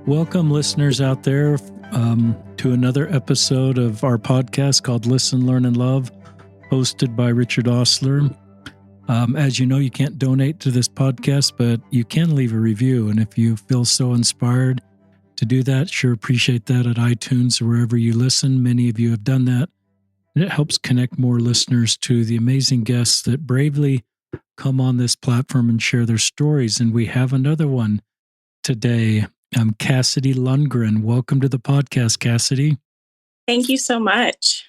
Welcome, listeners out there, to another episode of our podcast called Listen, Learn, and Love, hosted by Richard Osler. As you know, you can't donate to this podcast, but you can leave a review. And if you feel so inspired to do that, sure appreciate that at iTunes or wherever you listen. Many of you have done that. And it helps connect more listeners to the amazing guests that bravely come on this platform and share their stories. And we have another one today. I'm Cassidy Lundgren. Welcome to the podcast, Cassidy. Thank you so much.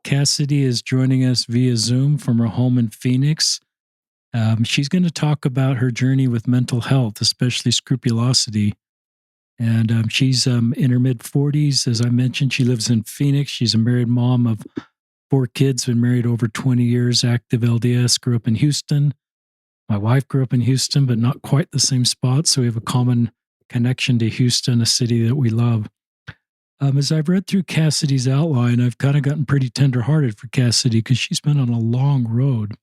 Cassidy is joining us via Zoom from her home in Phoenix. She's going to talk about her journey with mental health, especially scrupulosity. And she's in her mid-40s. As I mentioned, she lives in Phoenix. She's a married mom of 4 kids, been married over 20 years, active LDS, grew up in Houston. My wife grew up in Houston, but not quite the same spot. So we have a common connection to Houston, a city that we love. As I've read through Cassidy's outline, I've kind of gotten pretty tenderhearted for Cassidy because she's been on a long road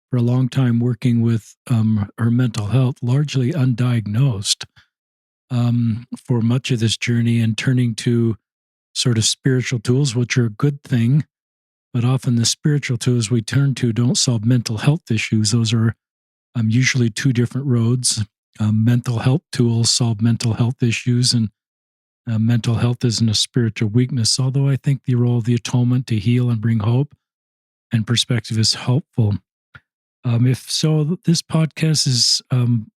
for a long time working with her mental health, largely undiagnosed for much of this journey, and turning to sort of spiritual tools, which are a good thing. But often the spiritual tools we turn to don't solve mental health issues. Those are usually 2 different roads. Mental health tools solve mental health issues, and mental health isn't a spiritual weakness, although I think the role of the atonement to heal and bring hope and perspective is helpful. If so, this podcast is,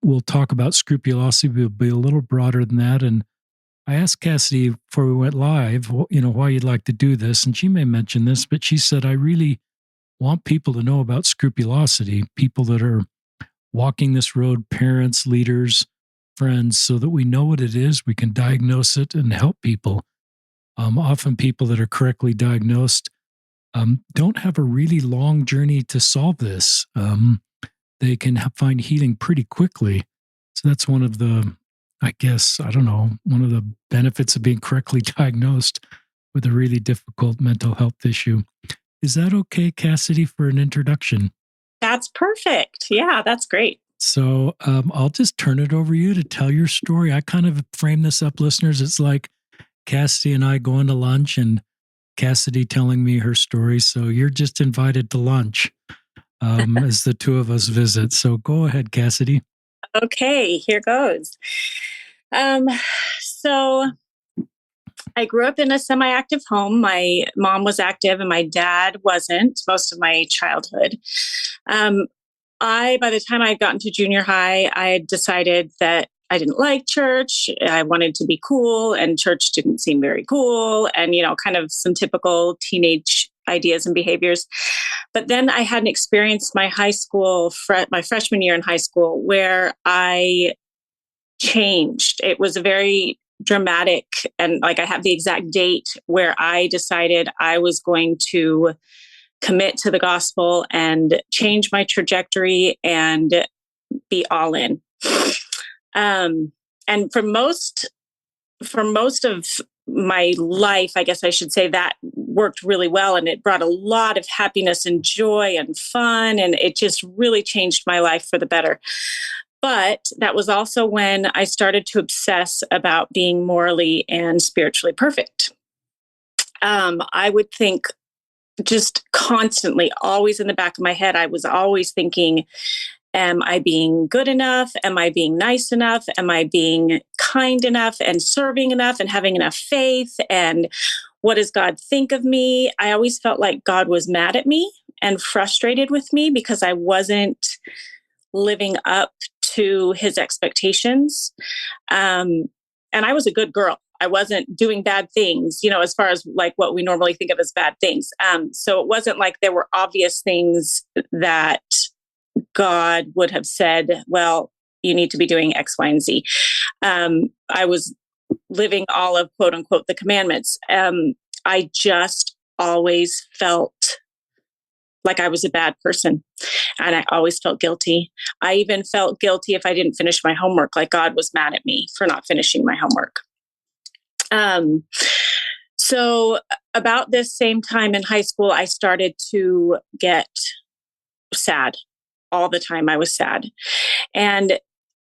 we'll talk about scrupulosity, but it'll be a little broader than that. And I asked Cassidy before we went live, why you'd like to do this. And she may mention this, but she said, I really want people to know about scrupulosity, people that are walking this road, parents, leaders, friends, so that we know what it is, we can diagnose it and help people. Often people that are correctly diagnosed don't have a really long journey to solve this. They can find healing pretty quickly. So that's one of the, one of the benefits of being correctly diagnosed with a really difficult mental health issue. Is that okay, Cassidy, for an introduction? That's perfect. Yeah, that's great. So I'll just turn it over to you to tell your story. I kind of frame this up, listeners. It's like Cassidy and I going to lunch and Cassidy telling me her story. So you're just invited to lunch as the 2 of us visit. So go ahead, Cassidy. Okay, here goes. So I grew up in a semi-active home. My mom was active and my dad wasn't most of my childhood. By the time I had gotten to junior high, I had decided that I didn't like church. I wanted to be cool, and church didn't seem very cool, and, kind of some typical teenage ideas and behaviors. But then I had an experience my high school, my freshman year in high school, where I changed. It was a very dramatic, and I have the exact date where I decided I was going to commit to the gospel and change my trajectory and be all in. And for most of my life, I guess I should say, that worked really well. And it brought a lot of happiness and joy and fun. And it just really changed my life for the better. But that was also when I started to obsess about being morally and spiritually perfect. I would think just constantly, always in the back of my head, I was always thinking, am I being good enough? Am I being nice enough? Am I being kind enough and serving enough and having enough faith? And what does God think of me? I always felt like God was mad at me and frustrated with me because I wasn't living up to his expectations. And I was a good girl. I wasn't doing bad things, as far as what we normally think of as bad things. So it wasn't like there were obvious things that God would have said, well, you need to be doing X, Y, and Z. I was living all of, quote unquote, the commandments. I just always felt like I was a bad person. And I always felt guilty. I even felt guilty if I didn't finish my homework, like God was mad at me for not finishing my homework. So about this same time in high school, I started to get sad all the time. I was sad. And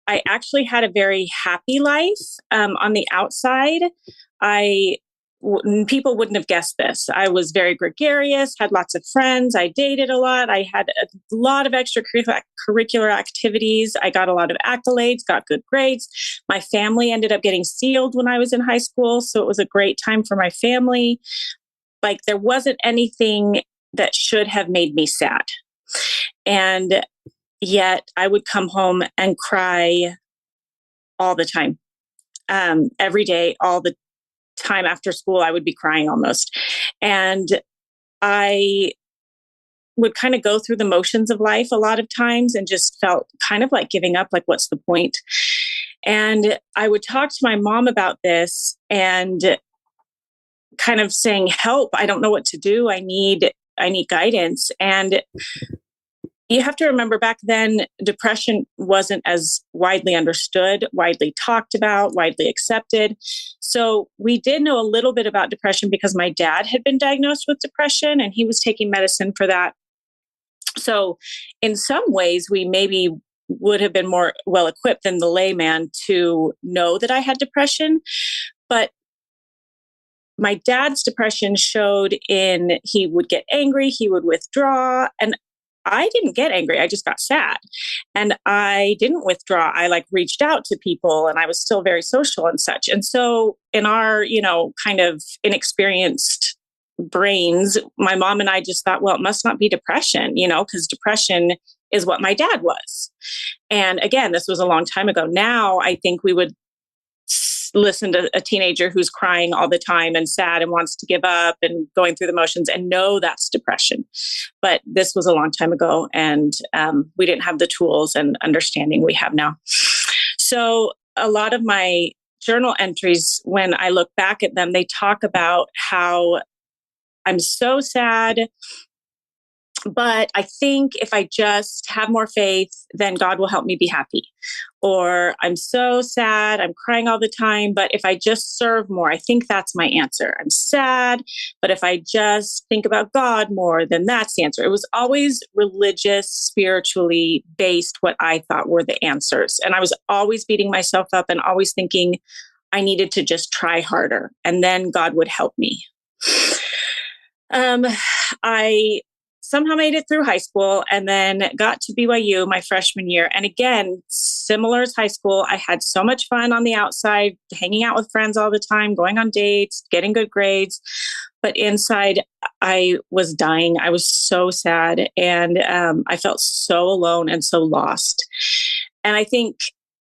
I actually had a very happy life. On the outside, people wouldn't have guessed this. I was very gregarious, had lots of friends. I dated a lot. I had a lot of extracurricular activities. I got a lot of accolades, got good grades. My family ended up getting sealed when I was in high school. So it was a great time for my family. Like there wasn't anything that should have made me sad. And yet I would come home and cry all the time, every day, all the time after school, I would be crying almost. And I would kind of go through the motions of life a lot of times and just felt kind of like giving up, like, what's the point? And I would talk to my mom about this and kind of saying, help, I don't know what to do. I need guidance. And you have to remember back then, depression wasn't as widely understood, widely talked about, widely accepted. So we did know a little bit about depression because my dad had been diagnosed with depression and he was taking medicine for that. So in some ways, we maybe would have been more well equipped than the layman to know that I had depression. But my dad's depression showed in he would get angry, he would withdraw, and I didn't get angry. I just got sad. And I didn't withdraw. I like reached out to people and I was still very social and such. And so in our, kind of inexperienced brains, my mom and I just thought, well, it must not be depression, because depression is what my dad was. And again, this was a long time ago. Now I think we would listen to a teenager who's crying all the time and sad and wants to give up and going through the motions and know that's depression. But this was a long time ago, and we didn't have the tools and understanding we have now. So a lot of my journal entries, when I look back at them, they talk about how I'm so sad, but I think if I just have more faith, then God will help me be happy. Or I'm so sad, I'm crying all the time, but if I just serve more, I think that's my answer. I'm sad, but if I just think about God more, then that's the answer. It was always religious, spiritually based, what I thought were the answers. And I was always beating myself up and always thinking I needed to just try harder and then God would help me. I somehow made it through high school and then got to BYU my freshman year. And again, similar as high school, I had so much fun on the outside, hanging out with friends all the time, going on dates, getting good grades. But inside, I was dying. I was so sad. And I felt so alone and so lost. And I think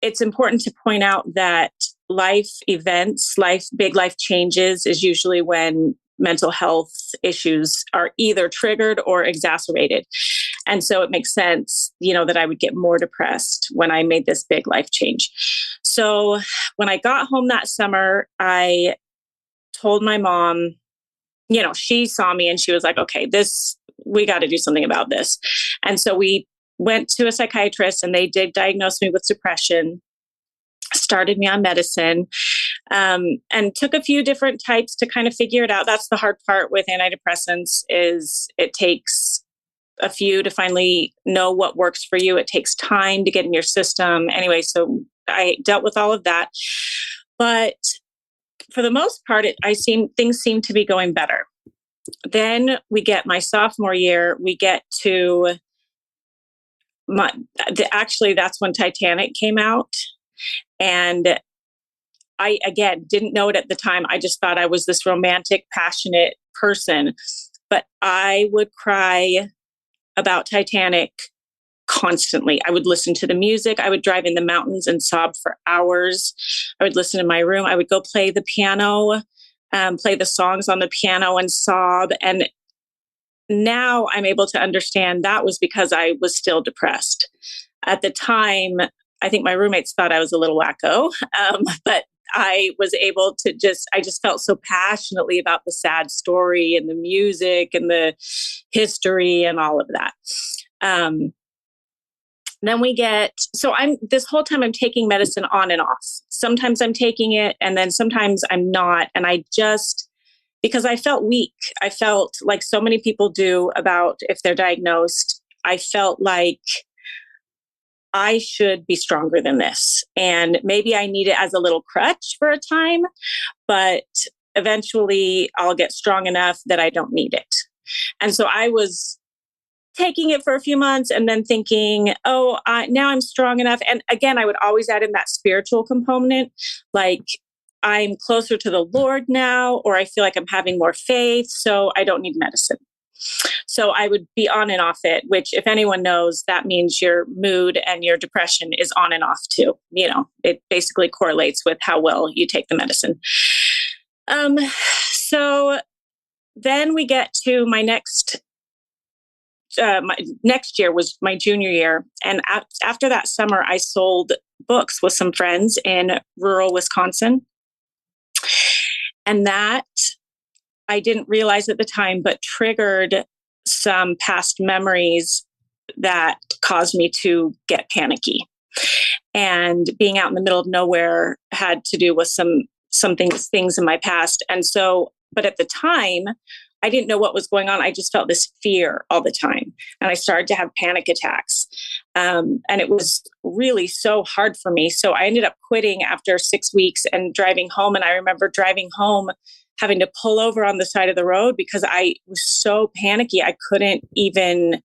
it's important to point out that life events, big life changes is usually when mental health issues are either triggered or exacerbated. And so it makes sense, that I would get more depressed when I made this big life change. So when I got home that summer, I told my mom, she saw me and she was like, okay, we got to do something about this. And so we went to a psychiatrist and they did diagnose me with depression, started me on medicine, and took a few different types to kind of figure it out. That's the hard part with antidepressants is it takes a few to finally know what works for you. It takes time to get in your system. Anyway, so I dealt with all of that. But for the most part, things seem to be going better. Then we get my sophomore year, we get to actually, that's when Titanic came out. And I, again, didn't know it at the time. I just thought I was this romantic, passionate person. But I would cry about Titanic constantly. I would listen to the music. I would drive in the mountains and sob for hours. I would listen in my room. I would go play the piano, play the songs on the piano and sob. And now I'm able to understand that was because I was still depressed. At the time, I think my roommates thought I was a little wacko, but I was able to I just felt so passionately about the sad story and the music and the history and all of that. Then this whole time I'm taking medicine on and off. Sometimes I'm taking it and then sometimes I'm not. And because I felt weak, I felt like so many people do about if they're diagnosed, I felt like I should be stronger than this. And maybe I need it as a little crutch for a time, but eventually I'll get strong enough that I don't need it. And so I was taking it for a few months and then thinking, oh, now I'm strong enough. And again, I would always add in that spiritual component, like I'm closer to the Lord now, or I feel like I'm having more faith, so I don't need medicine. So I would be on and off it, which if anyone knows, that means your mood and your depression is on and off too. It basically correlates with how well you take the medicine. So then we get to my next year was my junior year. And after that summer, I sold books with some friends in rural Wisconsin. And that I didn't realize at the time, but triggered some past memories that caused me to get panicky. And being out in the middle of nowhere had to do with some things in my past. And so, but at the time, I didn't know what was going on. I just felt this fear all the time. And I started to have panic attacks. And it was really so hard for me. So I ended up quitting after 6 weeks and driving home. And I remember driving home, having to pull over on the side of the road because I was so panicky. I couldn't even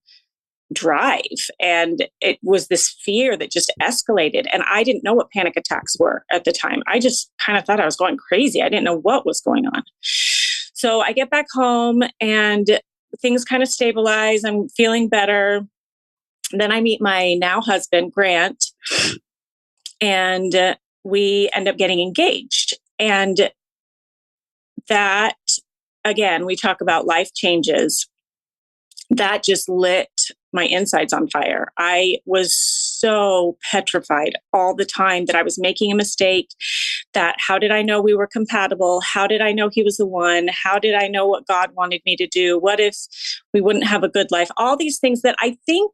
drive. And it was this fear that just escalated. And I didn't know what panic attacks were at the time. I just kind of thought I was going crazy. I didn't know what was going on. So I get back home and things kind of stabilize. I'm feeling better. Then I meet my now husband, Grant, and we end up getting engaged. And that, again, we talk about life changes. That just lit my insides on fire. I was so petrified all the time that I was making a mistake, that how did I know we were compatible? How did I know he was the one? How did I know what God wanted me to do? What if we wouldn't have a good life? All these things that I think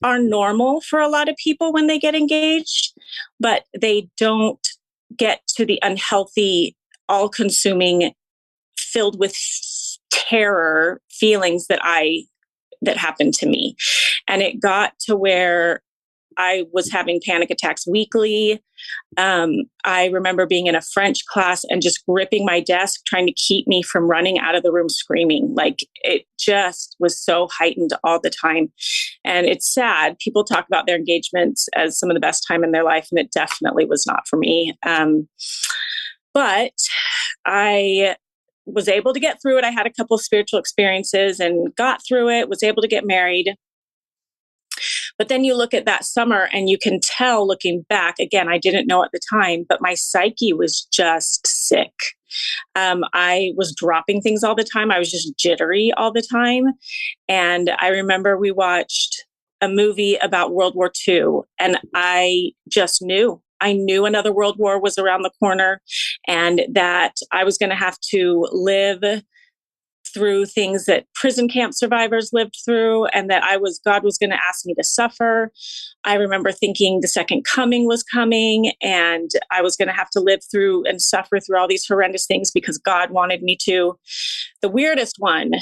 are normal for a lot of people when they get engaged, but they don't get to the unhealthy, all-consuming, filled with terror feelings that happened to me. And it got to where I was having panic attacks weekly. I remember being in a French class and just gripping my desk, trying to keep me from running out of the room screaming. Like it just was so heightened all the time. And it's sad. People talk about their engagements as some of the best time in their life, and it definitely was not for me. But I was able to get through it. I had a couple of spiritual experiences and got through it, was able to get married. But then you look at that summer and you can tell looking back, again, I didn't know at the time, but my psyche was just sick. I was dropping things all the time. I was just jittery all the time. And I remember we watched a movie about World War II, and I just knew. I knew another world war was around the corner and that I was going to have to live through things that prison camp survivors lived through, and that God was going to ask me to suffer. I remember thinking the second coming was coming and I was going to have to live through and suffer through all these horrendous things because God wanted me to. The weirdest one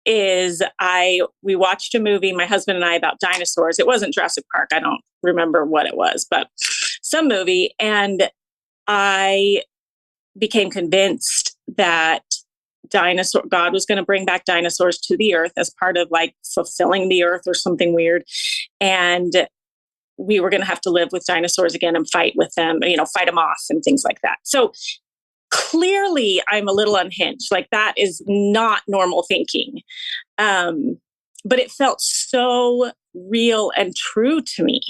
is we watched a movie, my husband and I, about dinosaurs. It wasn't Jurassic Park. I don't remember what it was, but some movie. And I became convinced that God was going to bring back dinosaurs to the earth as part of like fulfilling the earth or something weird. And we were going to have to live with dinosaurs again and fight with them, fight them off and things like that. So clearly I'm a little unhinged. Like that is not normal thinking. But it felt so real and true to me.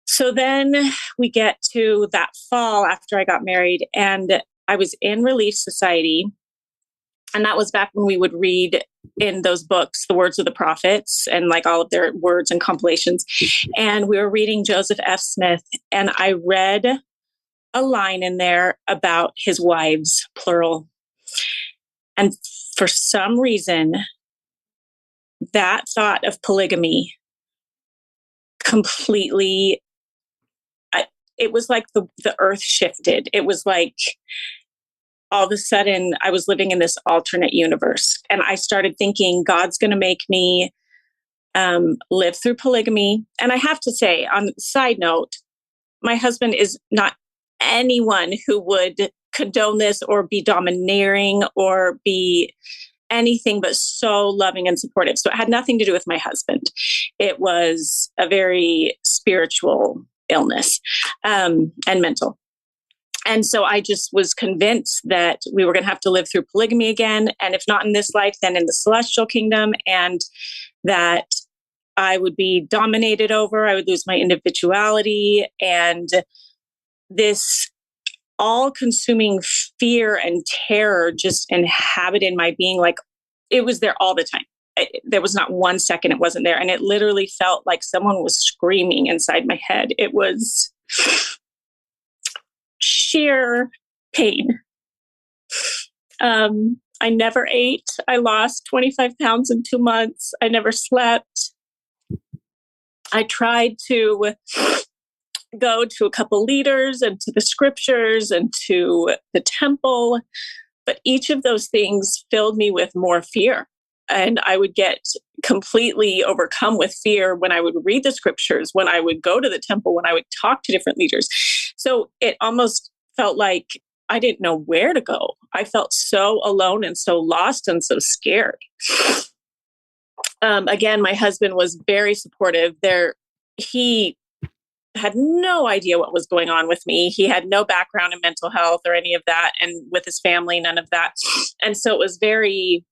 So then we get to that fall after I got married, and I was in Relief Society. And that was back when we would read in those books, the words of the prophets and like all of their words and compilations. And we were reading Joseph F. Smith, and I read a line in there about his wives, plural. And for some reason, that thought of polygamy completely, it was like the earth shifted. It was like all of a sudden I was living in this alternate universe. And I started thinking, God's going to make me lived through polygamy. And I have to say, on the side note, my husband is not anyone who would condone this or be domineering or be anything but so loving and supportive. So it had nothing to do with my husband. It was a very spiritual illness, and mental. And so I just was convinced that we were going to have to live through polygamy again. And if not in this life, then in the celestial kingdom. And that I would be dominated over, I would lose my individuality. And this all consuming fear and terror just inhabited my being. Like, it was there all the time. There was not 1 second it wasn't there. And it literally felt like someone was screaming inside my head. It was sheer pain. I never ate. I lost 25 pounds in 2 months. I never slept. I tried to go to a couple leaders and to the scriptures and to the temple, but each of those things filled me with more fear. And I would get completely overcome with fear when I would read the scriptures, when I would go to the temple, when I would talk to different leaders. So it almost felt like I didn't know where to go. I felt so alone and so lost and so scared. Again, my husband was very supportive. He had no idea what was going on with me. He had no background in mental health or any of that. And with his family, none of that. And so it was very,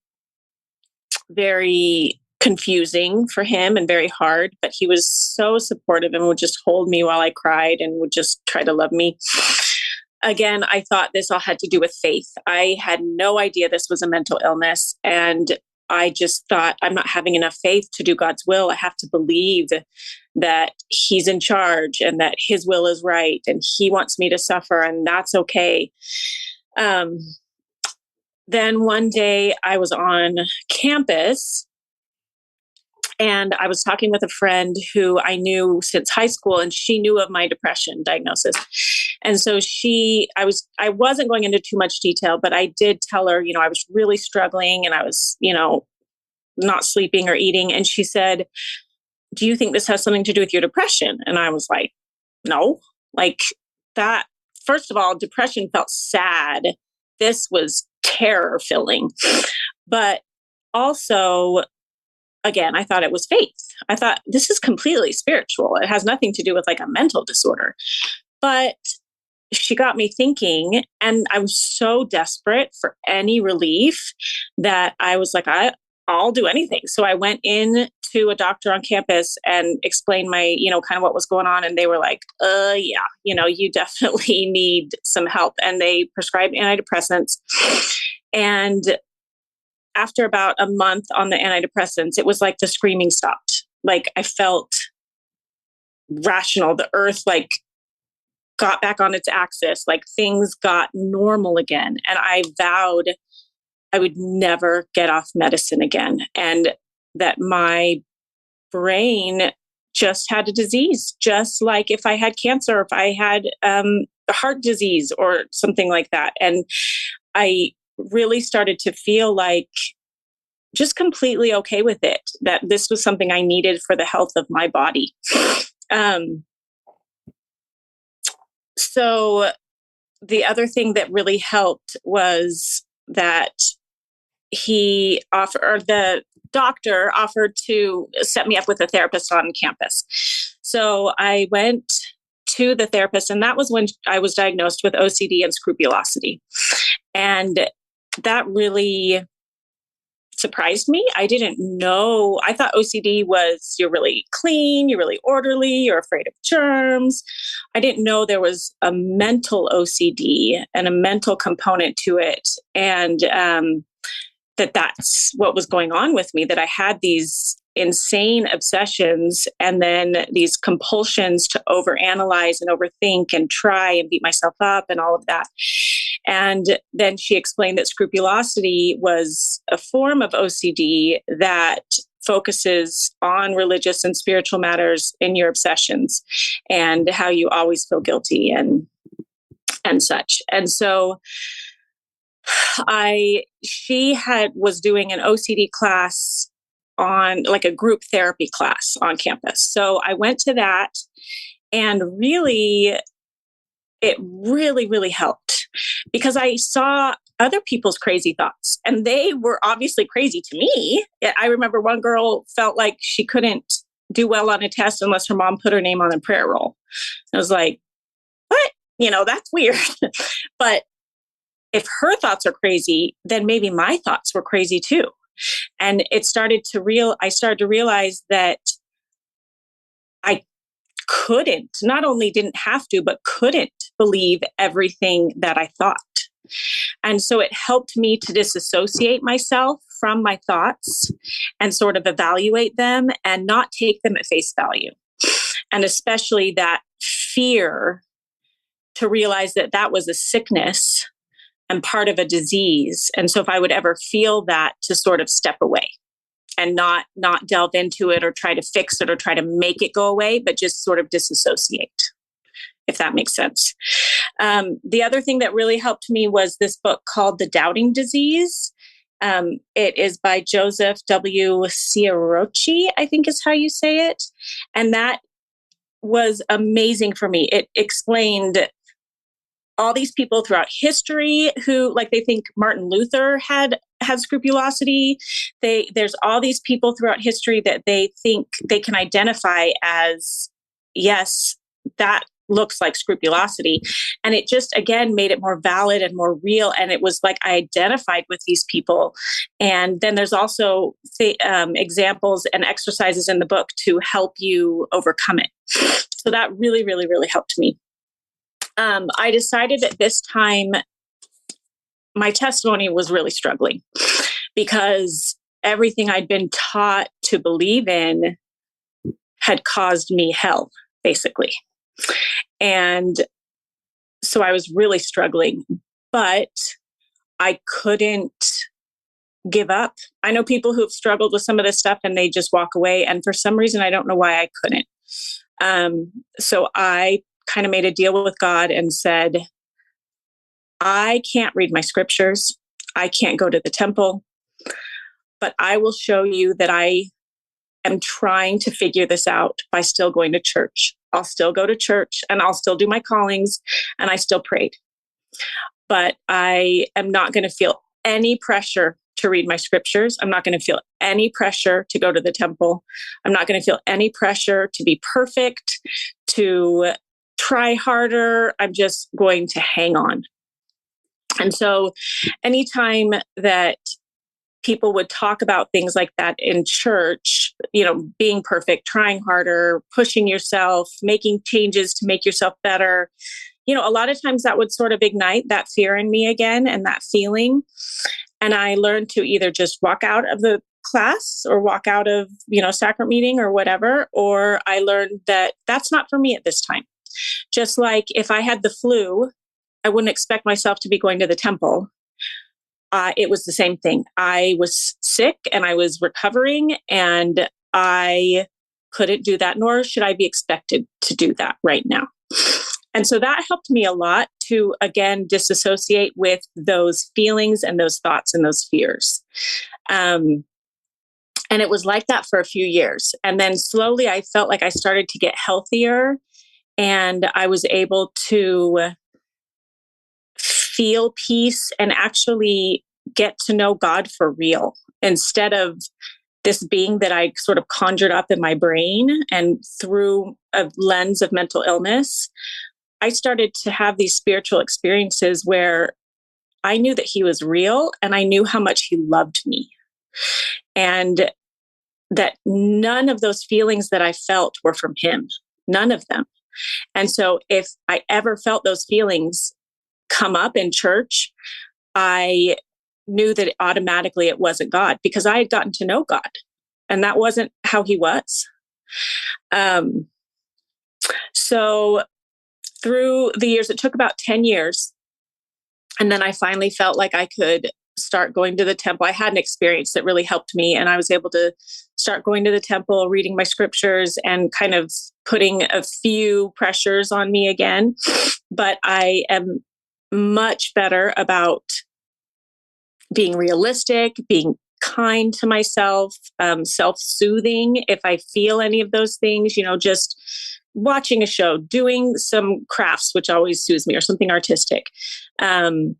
very confusing for him and very hard, but he was so supportive and would just hold me while I cried and would just try to love me. Again, I thought this all had to do with faith. I had no idea this was a mental illness. And I just thought, I'm not having enough faith to do God's will. I have to believe that he's in charge and that his will is right and he wants me to suffer and that's okay. Then one day I was on campus and I was talking with a friend who I knew since high school, and she knew of my depression diagnosis. And so I wasn't going into too much detail, but I did tell her, I was really struggling and I was, not sleeping or eating. And she said, do you think this has something to do with your depression? And I was like, no, like that. First of all, depression felt sad. This was terror filling, but also, again, I thought it was faith. I thought this is completely spiritual. It has nothing to do with like a mental disorder. But she got me thinking, and I was so desperate for any relief that I was like, I'll do anything. So I went in to a doctor on campus and explained my, kind of what was going on. And they were like, yeah, you definitely need some help. And they prescribed antidepressants. And after about a month on the antidepressants, it was like the screaming stopped. Like I felt rational. The earth got back on its axis, like things got normal again. And I vowed I would never get off medicine again. And that my brain just had a disease, just like if I had cancer, if I had heart disease or something like that. And I really started to feel like just completely okay with it, that this was something I needed for the health of my body. So the other thing that really helped was that the doctor offered to set me up with a therapist on campus. So I went to the therapist, and that was when I was diagnosed with OCD and scrupulosity. And that really surprised me. I didn't know. I thought OCD was you're really clean, you're really orderly, you're afraid of germs. I didn't know there was a mental OCD and a mental component to it. And that's what was going on with me, that I had these insane obsessions and then these compulsions to overanalyze and overthink and try and beat myself up and all of that. And then she explained that scrupulosity was a form of OCD that focuses on religious and spiritual matters in your obsessions and how you always feel guilty and such. And so she was doing an OCD class on like a group therapy class on campus. So I went to that, and it really helped because I saw other people's crazy thoughts, and they were obviously crazy to me. I remember one girl felt like she couldn't do well on a test unless her mom put her name on the prayer roll. I was like, what? That's weird. But if her thoughts are crazy, then maybe my thoughts were crazy too. And I started to realize that I not only didn't have to, but couldn't believe everything that I thought. And so it helped me to disassociate myself from my thoughts and sort of evaluate them and not take them at face value. And especially that fear, to realize that that was a sickness and part of a disease. And so if I would ever feel that, to sort of step away and not delve into it or try to fix it or try to make it go away, but just sort of disassociate, if that makes sense. The other thing that really helped me was this book called The Doubting Disease. It is by Joseph W. Ciarocci, I think is how you say it. And that was amazing for me. It explained all these people throughout history who, like, they think Martin Luther had scrupulosity. There's all these people throughout history that they think they can identify as, yes, that looks like scrupulosity. And it just, again, made it more valid and more real. And it was like I identified with these people. And then there's also examples and exercises in the book to help you overcome it. So that really helped me. I decided at this time, my testimony was really struggling because everything I'd been taught to believe in had caused me hell, basically. And so I was really struggling, but I couldn't give up. I know people who've struggled with some of this stuff and they just walk away. And for some reason, I don't know why I couldn't. So I kind of made a deal with God and said, I can't read my scriptures. I can't go to the temple, but I will show you that I am trying to figure this out by still going to church. I'll still go to church and I'll still do my callings, and I still prayed. But I am not going to feel any pressure to read my scriptures. I'm not going to feel any pressure to go to the temple. I'm not going to feel any pressure to be perfect, to try harder. I'm just going to hang on. And so anytime that people would talk about things like that in church, being perfect, trying harder, pushing yourself, making changes to make yourself better, a lot of times that would sort of ignite that fear in me again and that feeling. And I learned to either just walk out of the class or walk out of, sacrament meeting or whatever, or I learned that that's not for me at this time. Just like if I had the flu, I wouldn't expect myself to be going to the temple. It was the same thing. I was sick and I was recovering, and I couldn't do that, nor should I be expected to do that right now. And so that helped me a lot to, again, disassociate with those feelings and those thoughts and those fears. And it was like that for a few years. And then slowly I felt like I started to get healthier, and I was able to feel peace and actually get to know God for real, instead of this being that I sort of conjured up in my brain and through a lens of mental illness. I started to have these spiritual experiences where I knew that he was real, and I knew how much he loved me, and that none of those feelings that I felt were from him, none of them. And so if I ever felt those feelings come up in church, I knew that automatically it wasn't God, because I had gotten to know God, and that wasn't how he was. So through the years, it took about 10 years. And then I finally felt like I could start going to the temple. I had an experience that really helped me, and I was able to start going to the temple, reading my scriptures, and kind of putting a few pressures on me again. But I am much better about being realistic, being kind to myself, self-soothing if I feel any of those things, just watching a show, doing some crafts, which always soothes me, or something artistic. Um,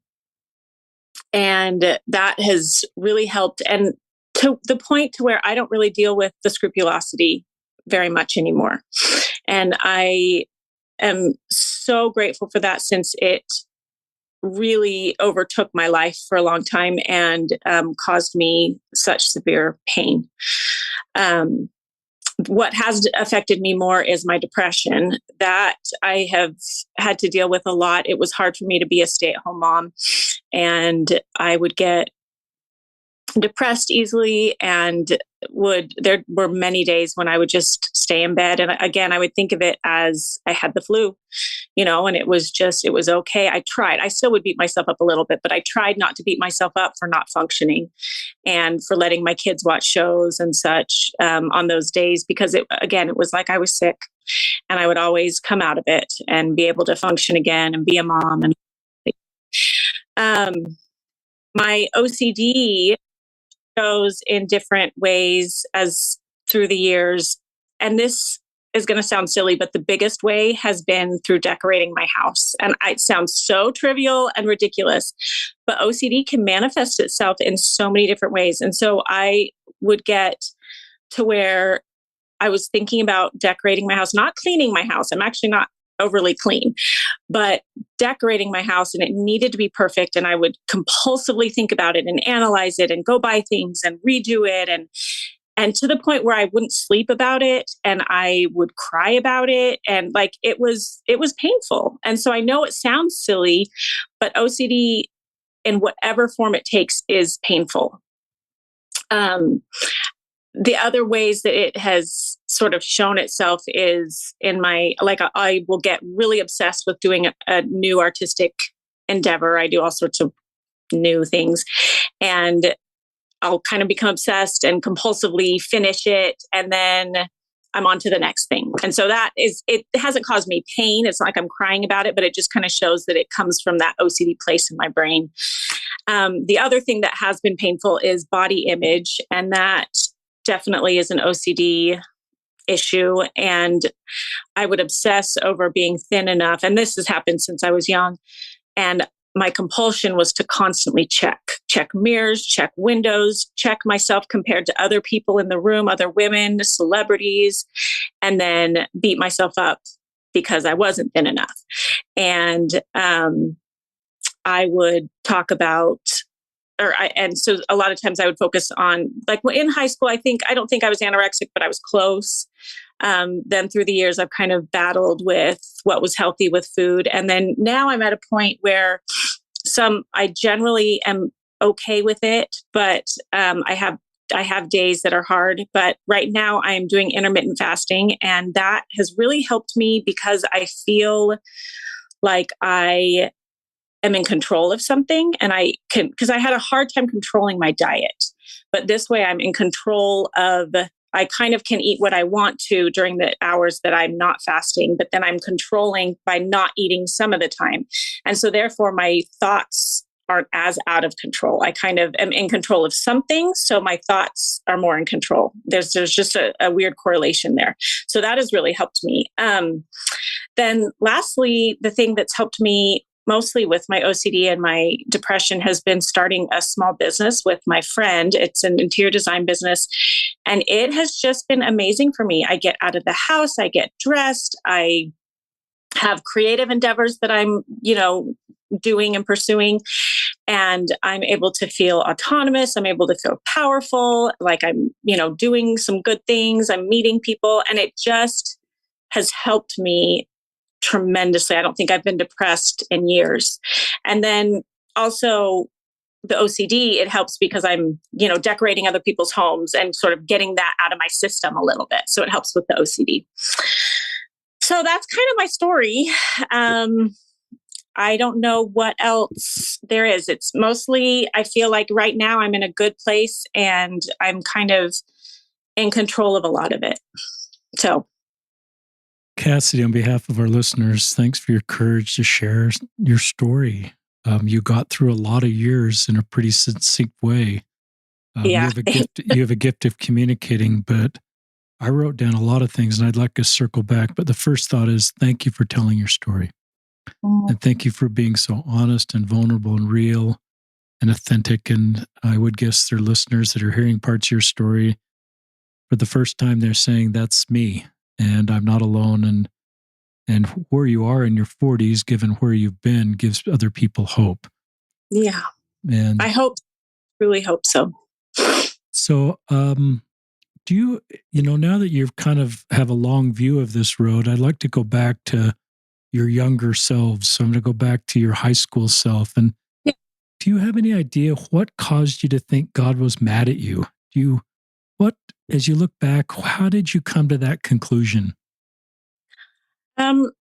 and that has really helped. And to the point to where I don't really deal with the scrupulosity very much anymore. And I am so grateful for that, since it really overtook my life for a long time and caused me such severe pain. Um, what has affected me more is my depression, that I have had to deal with a lot. It was hard for me to be a stay-at-home mom, and I would get depressed easily, and there were many days when I would just stay in bed. And again, I would think of it as I had the flu, and it was okay. I still would beat myself up a little bit, but I tried not to beat myself up for not functioning and for letting my kids watch shows and such on those days, because it was like I was sick, and I would always come out of it and be able to function again and be a mom. And um, my OCD shows in different ways as through the years. And this is going to sound silly, but the biggest way has been through decorating my house. And it sounds so trivial and ridiculous, but OCD can manifest itself in so many different ways. And so I would get to where I was thinking about decorating my house, not cleaning my house. I'm actually not overly clean, but decorating my house, and it needed to be perfect. And I would compulsively think about it and analyze it and go buy things and redo it. And to the point where I wouldn't sleep about it, and I would cry about it. And like, it was painful. And so I know it sounds silly, but OCD in whatever form it takes is painful. The other ways that it has sort of shown itself is in I will get really obsessed with doing a new artistic endeavor. I do all sorts of new things, and I'll kind of become obsessed and compulsively finish it. And then I'm on to the next thing. And so it hasn't caused me pain. It's not like I'm crying about it, but it just kind of shows that it comes from that OCD place in my brain. The other thing that has been painful is body image. And that definitely is an OCD issue. And I would obsess over being thin enough. And this has happened since I was young. And my compulsion was to constantly check mirrors, check windows, check myself compared to other people in the room, other women, celebrities, and then beat myself up because I wasn't thin enough. And I would talk about, and so a lot of times I would focus on, like in high school, I don't think I was anorexic, but I was close. Then through the years, I've kind of battled with what was healthy with food. And then now I'm at a point where I generally am okay with it, but I have days that are hard. But right now I am doing intermittent fasting, and that has really helped me because I feel like I am in control of something, and because I had a hard time controlling my diet, but this way I'm in control of, I kind of can eat what I want to during the hours that I'm not fasting, but then I'm controlling by not eating some of the time. And so therefore my thoughts aren't as out of control. I kind of am in control of something, so my thoughts are more in control. There's just a weird correlation there. So that has really helped me. Then lastly, the thing that's helped me mostly with my OCD and my depression has been starting a small business with my friend. It's an interior design business, and it has just been amazing for me. I get out of the house, I get dressed, I have creative endeavors that I'm, doing and pursuing, and I'm able to feel autonomous. I'm able to feel powerful, like I'm, doing some good things. I'm meeting people, and it just has helped me tremendously. I don't think I've been depressed in years. And then also the OCD, it helps because I'm, decorating other people's homes and sort of getting that out of my system a little bit. So it helps with the OCD. So that's kind of my story. I don't know what else there is. It's mostly, I feel like right now I'm in a good place and I'm kind of in control of a lot of it. So Cassidy, on behalf of our listeners, thanks for your courage to share your story. You got through a lot of years in a pretty succinct way. You Yeah. have a gift. You have a gift of communicating, but I wrote down a lot of things, and I'd like to circle back. But the first thought is, thank you for telling your story, Mm, and thank you for being so honest and vulnerable and real and authentic. And I would guess their listeners that are hearing parts of your story for the first time, they're saying, "That's me, and I'm not alone." And where you are in your 40s, given where you've been, gives other people hope. yeah. I And hope, really hope so. so, do you, now that you've kind of have a long view of this road, I'd like to go back to your younger selves. So I'm going to go back to your high school self. And Yeah. do you have any idea what caused you to think God was mad at you? Do you, what, as you look back, how did you come to that conclusion?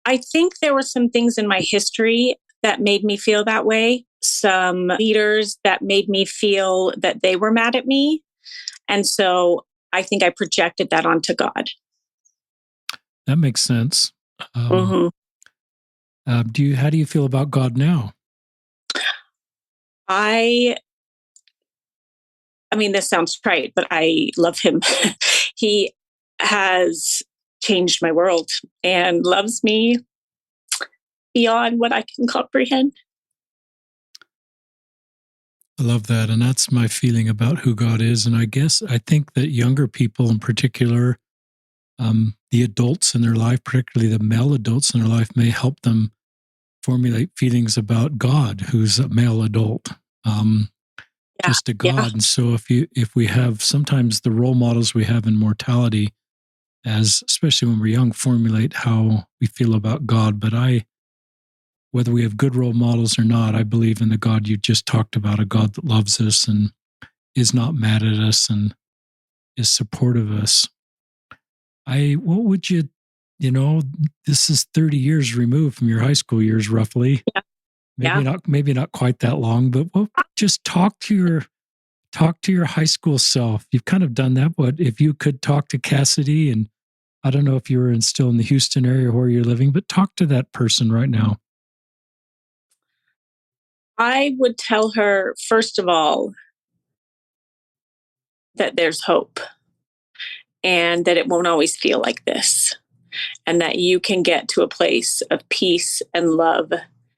I think there were some things in my history that made me feel that way. Some leaders that made me feel that they were mad at me. And so I think I projected that onto God. That makes sense. Um, Hmm. how do you feel about God now? I, I mean, this sounds trite, but I love him. He has changed my world and loves me beyond what I can comprehend. I love that. And that's my feeling about who God is. And I guess I think that younger people in particular, the adults in their life, particularly the male adults in their life, may help them formulate feelings about God, who's a male adult, Yeah. just a Yeah. God. And so if we have sometimes the role models we have in mortality, as especially when we're young, formulate how we feel about God. But whether we have good role models or not, I believe in the God you just talked about, a God that loves us and is not mad at us and is supportive of us. What would you, you know, this is 30 years removed from your high school years, roughly. Yeah. Yeah. Maybe not quite that long, but just talk to your high school self. You've kind of done that. What if you could talk to Cassidy, and I don't know if you were still in the Houston area where you're living, but talk to that person right now. I would tell her, first of all, that there's hope and that it won't always feel like this, and that you can get to a place of peace and love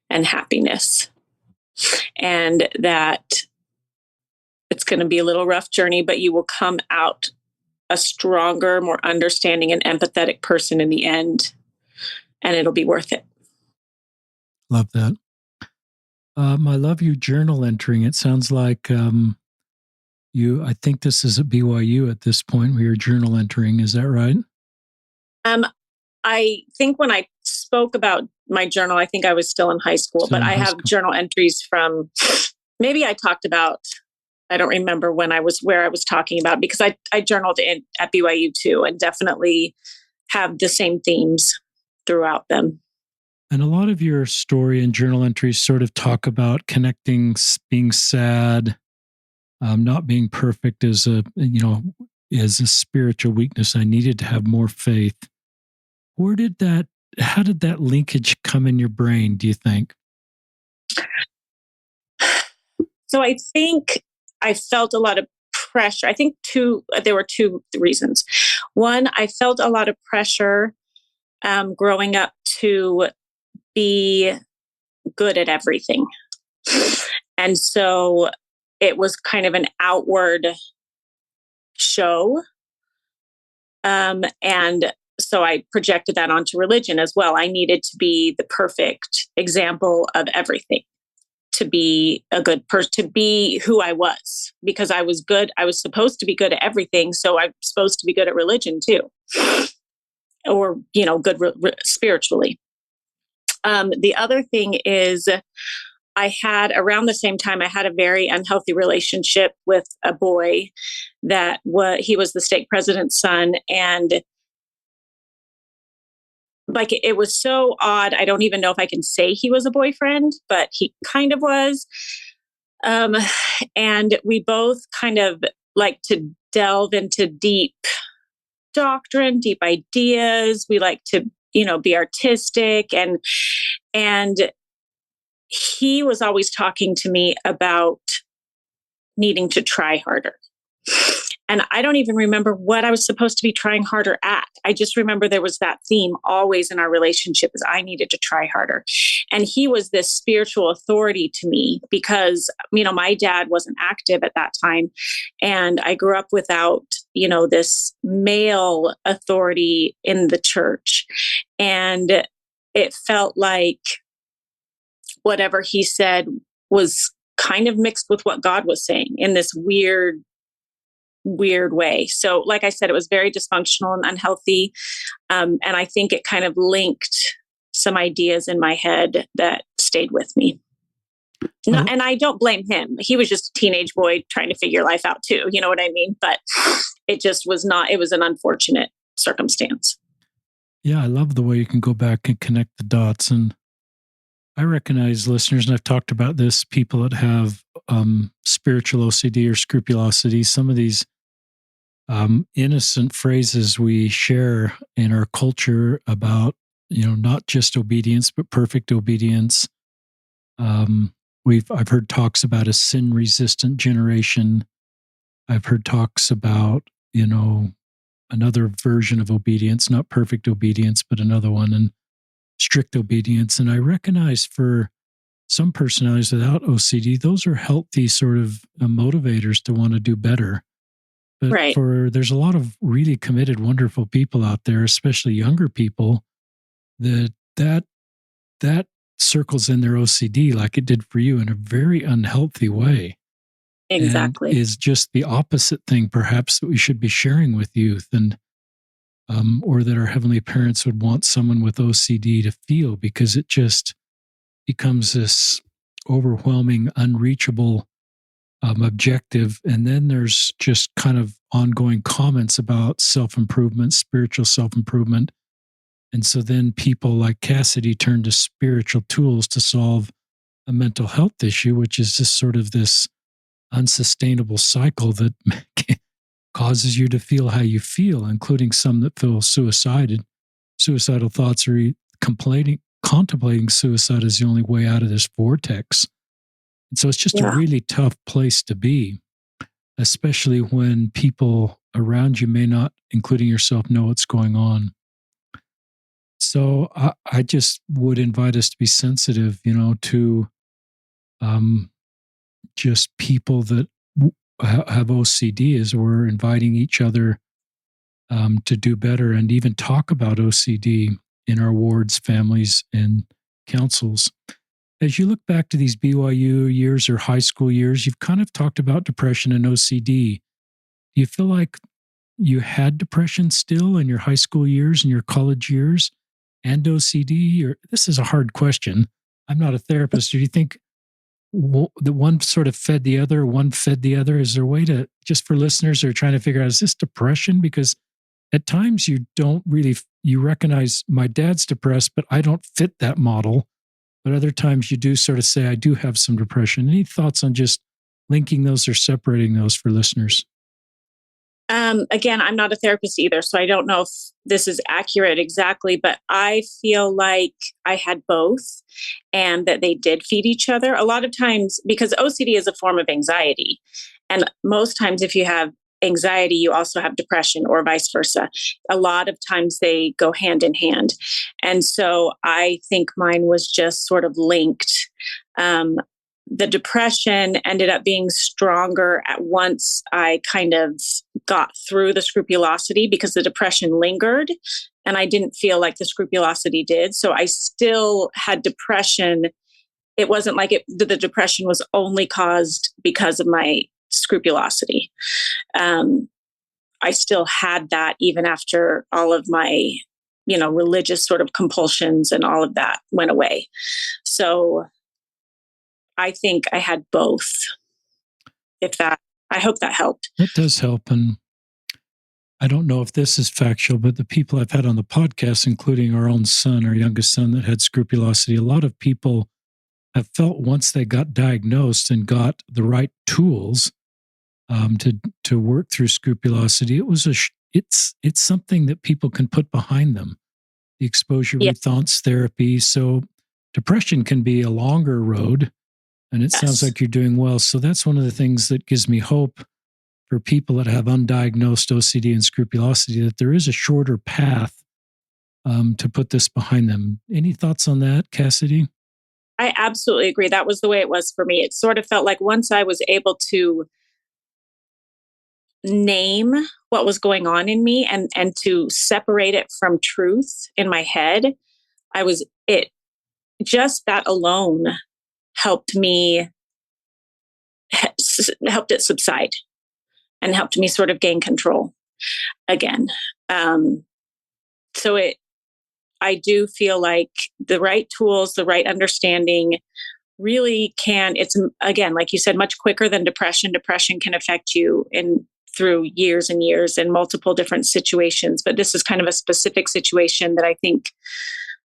and happiness, and that it's going to be a little rough journey, but you will come out a stronger, more understanding and empathetic person in the end, and it'll be worth it. Love that. I love you journal entering. It sounds like I think this is at BYU at this point where you're journal entering. Is that right? Um, I think when I spoke about my journal, I think I was still in high school, Still but in I high have school. journal entries from, maybe I talked about, I don't remember when I was, where I was talking about, because I journaled at BYU too, and definitely have the same themes throughout them. And a lot of your story and journal entries sort of talk about connecting, being sad, not being perfect as as a spiritual weakness. I needed to have more faith. Where did that, how did that linkage come in your brain, do you think? So I think I felt a lot of pressure. I think there were two reasons. One, I felt a lot of pressure growing up to be good at everything. And so it was kind of an outward show. And so I projected that onto religion as well. I needed to be the perfect example of everything, to be a good person, to be who I was, because I was good. I was supposed to be good at everything. So I'm supposed to be good at religion too, or, good spiritually. The other thing is, I had around the same time, I had a very unhealthy relationship with a boy he was the stake president's son. And like, it was so odd. I don't even know if I can say he was a boyfriend, but he kind of was. Um, and we both kind of like to delve into deep doctrine, deep ideas. We like to, be artistic, and he was always talking to me about needing to try harder. And I don't even remember what I was supposed to be trying harder at. I just remember there was that theme always in our relationship is I needed to try harder. And he was this spiritual authority to me because, my dad wasn't active at that time. And I grew up without, this male authority in the church. And it felt like whatever he said was kind of mixed with what God was saying in this weird way. So, like I said, it was very dysfunctional and unhealthy. And I think it kind of linked some ideas in my head that stayed with me. No, and I don't blame him. He was just a teenage boy trying to figure life out too. You know what I mean? But it just was not, it was an unfortunate circumstance. Yeah, I love the way you can go back and connect the dots. And I recognize listeners, and I've talked about this, people that have spiritual OCD or scrupulosity, some of these innocent phrases we share in our culture about, not just obedience, but perfect obedience. I've heard talks about a sin-resistant generation. I've heard talks about, another version of obedience, not perfect obedience, but another one, and strict obedience. And I recognize for some personalities without OCD, those are healthy sort of motivators to want to do better. But Right. there's a lot of really committed, wonderful people out there, especially younger people, that circles in their OCD like it did for you in a very unhealthy way. Exactly. And is just the opposite thing, perhaps, that we should be sharing with youth, and or that our heavenly parents would want someone with OCD to feel, because it just becomes this overwhelming, unreachable objective. And then there's just kind of ongoing comments about self-improvement, spiritual self-improvement. And so then people like Cassidy turn to spiritual tools to solve a mental health issue, which is just sort of this unsustainable cycle that causes you to feel how you feel, including some that feel suicidal thoughts, or contemplating suicide as the only way out of this vortex. And so it's just a really tough place to be, especially when people around you may not, including yourself, know what's going on. So I just would invite us to be sensitive, to just people that have OCD, as we're inviting each other to do better and even talk about OCD in our wards, families, and councils. As you look back to these BYU years or high school years, you've kind of talked about depression and OCD. Do you feel like you had depression still in your high school years and your college years and OCD? Or this is a hard question. I'm not a therapist. Do you think the one sort of fed the other, one fed the other? Is there a way to, just for listeners who are trying to figure out, is this depression? Because at times you recognize my dad's depressed, but I don't fit that model. But other times you do sort of say, I do have some depression. Any thoughts on just linking those or separating those for listeners? Again, I'm not a therapist either, so I don't know if this is accurate exactly, but I feel like I had both and that they did feed each other. A lot of times, because OCD is a form of anxiety. And most times, if you have anxiety, you also have depression, or vice versa. A lot of times they go hand in hand. And so I think mine was just sort of linked. The depression ended up being stronger at once I kind of got through the scrupulosity, because the depression lingered and I didn't feel like the scrupulosity did. So I still had depression. It wasn't like the depression was only caused because of my scrupulosity. I still had that even after all of my, religious sort of compulsions and all of that went away. So I think I had both. I hope that helped. It does help. And I don't know if this is factual, but the people I've had on the podcast, including our own son, our youngest son that had scrupulosity, a lot of people have felt once they got diagnosed and got the right tools to work through scrupulosity, it's something that people can put behind them. The exposure response therapy. So depression can be a longer road. And it sounds like you're doing well. So that's one of the things that gives me hope for people that have undiagnosed OCD and scrupulosity, that there is a shorter path to put this behind them. Any thoughts on that, Cassidy? I absolutely agree. That was the way it was for me. It sort of felt like once I was able to name what was going on in me and to separate it from truth in my head, I was it just that alone helped me helped it subside and helped me sort of gain control again. Um, so it I do feel like the right tools, the right understanding really can, it's again, like you said, much quicker than depression. Depression can affect you in through years and years in multiple different situations. But this is kind of a specific situation that I think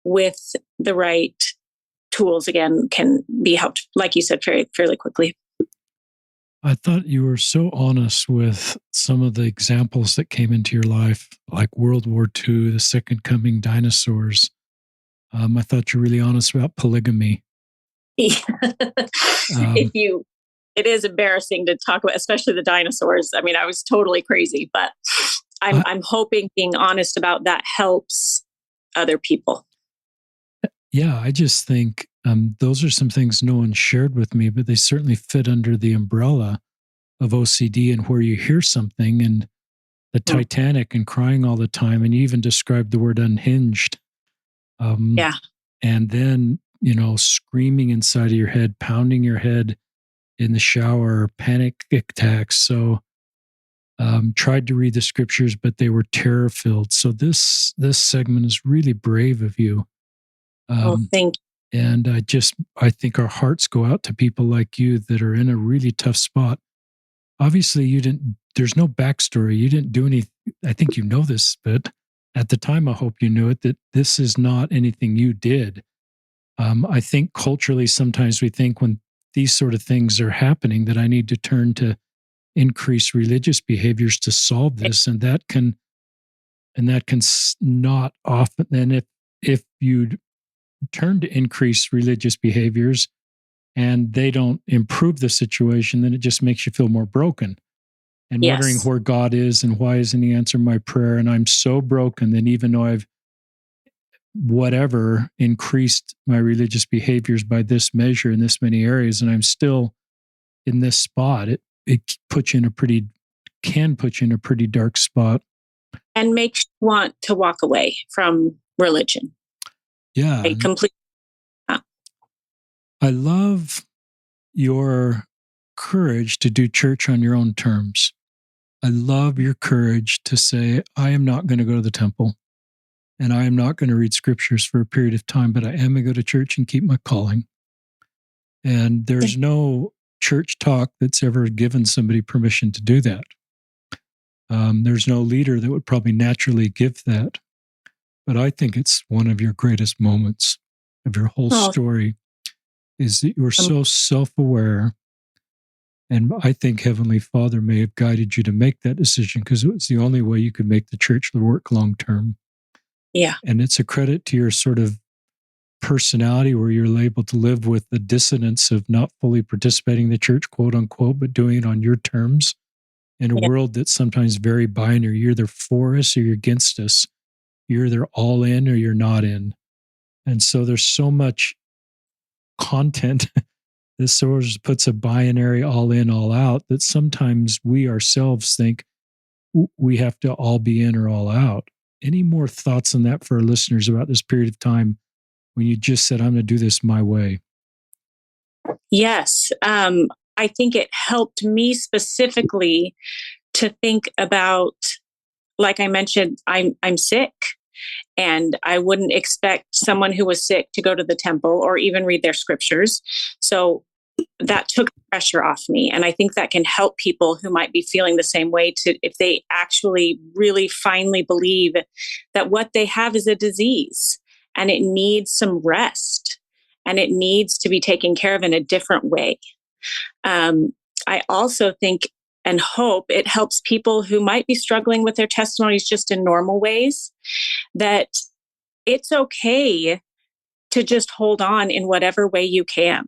with the right tools again can be helped, like you said, fairly quickly. I thought you were so honest with some of the examples that came into your life, like World War II, the Second Coming, dinosaurs. I thought you were really honest about polygamy. If you, it is embarrassing to talk about, especially the dinosaurs. I mean, I was totally crazy, but I'm hoping being honest about that helps other people. Yeah, I just think those are some things no one shared with me, but they certainly fit under the umbrella of OCD, and where you hear something and the Titanic and crying all the time, and you even described the word unhinged. Yeah. And then, screaming inside of your head, pounding your head in the shower, panic attacks. So tried to read the scriptures, but they were terror filled. So this segment is really brave of you. Thank you. And I think our hearts go out to people like you that are in a really tough spot. Obviously, there's no backstory. You didn't do any, I think you know this, but at the time, I hope you knew it, that this is not anything you did. I think culturally, sometimes we think when these sort of things are happening that I need to turn to increase religious behaviors to solve this. And that can not often, and if you turn to increase religious behaviors and they don't improve the situation, then it just makes you feel more broken and wondering where God is and why isn't he answering my prayer? And I'm so broken that even though I've increased my religious behaviors by this measure in this many areas, and I'm still in this spot, it puts you in can put you in a pretty dark spot. And makes you want to walk away from religion. Yeah. Completely. I love your courage to do church on your own terms. I love your courage to say, I am not going to go to the temple and I am not going to read scriptures for a period of time, but I am going to go to church and keep my calling. And there's no church talk that's ever given somebody permission to do that. There's no leader that would probably naturally give that. But I think it's one of your greatest moments of your whole story is that you're so self-aware. And I think Heavenly Father may have guided you to make that decision because it was the only way you could make the church work long-term. Yeah. And it's a credit to your sort of personality where you're able to live with the dissonance of not fully participating in the church, quote unquote, but doing it on your terms in a world that's sometimes very binary. You're either for us or you're against us. You're either all in or you're not in. And so there's so much content this sort of puts a binary all in, all out that sometimes we ourselves think we have to all be in or all out. Any more thoughts on that for our listeners about this period of time when you just said, I'm going to do this my way? Yes. I think it helped me specifically to think about, like I mentioned, I'm sick. And I wouldn't expect someone who was sick to go to the temple or even read their scriptures. So that took pressure off me. And I think that can help people who might be feeling the same way if they actually really finally believe that what they have is a disease and it needs some rest and it needs to be taken care of in a different way. I also think and hope it helps people who might be struggling with their testimonies just in normal ways, that it's okay to just hold on in whatever way you can.